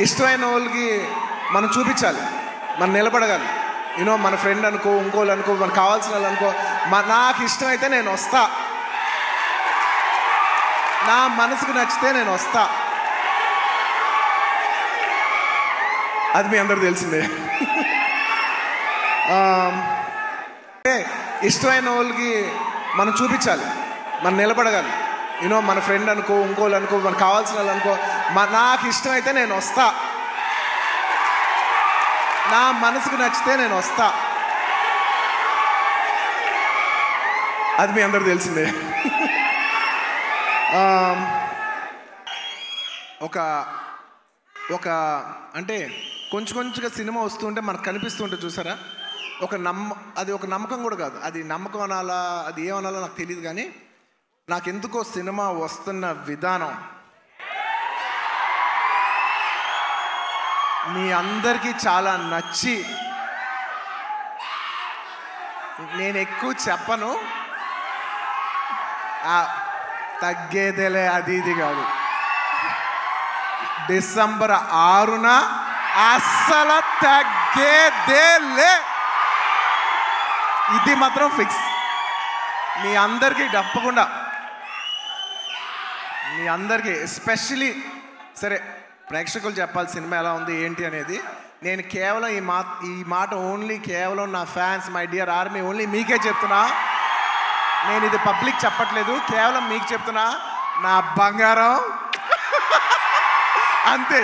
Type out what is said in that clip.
ఇష్టమైన వాళ్ళకి మనం చూపించాలి, మనం నిలబడగాలి. యూనో మన ఫ్రెండ్ అనుకో, ఇంకోళ్ళు అనుకో, మనకు కావాల్సిన వాళ్ళు అనుకో, నాకు ఇష్టమైతే నేను వస్తా, నా మనసుకు నచ్చితే నేను వస్తా. అది మీ అందరూ తెలిసిందే. ఇష్టమైన వాళ్ళకి మనం చూపించాలి, మనం నిలబడగాలి. యూనో మన ఫ్రెండ్ అనుకో, ఇంకోళ్ళు అనుకో, మనకు కావాల్సిన వాళ్ళు అనుకో, నాకు ఇష్టమైతే నేను వస్తా, నా మనసుకు నచ్చితే నేను వస్తా. అది మీ అందరూ తెలిసిందే. ఒక అంటే కొంచెంగా సినిమా వస్తుంటే మనకు కనిపిస్తుంటే చూసారా, అది ఒక నమ్మకం కూడా కాదు, అది నమ్మకం అనాలా, అది ఏమనాలో నాకు తెలియదు. కానీ నాకెందుకో సినిమా వస్తున్న విధానం మీ అందరికీ చాలా నచ్చి, నేను ఎక్కువ చెప్పను, తగ్గేదేలే అది ఇది కాదు, డిసెంబర్ 6న అస్సలు తగ్గేదేలే, ఇది మాత్రం ఫిక్స్. మీ అందరికీ తప్పకుండా, మీ అందరికీ ఎస్పెషలీ సరే ప్రేక్షకులు చెప్పాలి సినిమా ఎలా ఉంది ఏంటి అనేది. నేను కేవలం ఈ మాట ఓన్లీ కేవలం నా fans, my dear army, only మీకే చెప్తున్నా. నేను ఇది పబ్లిక్ చెప్పట్లేదు, కేవలం మీకు చెప్తున్నా. నా బంగారం అంతే.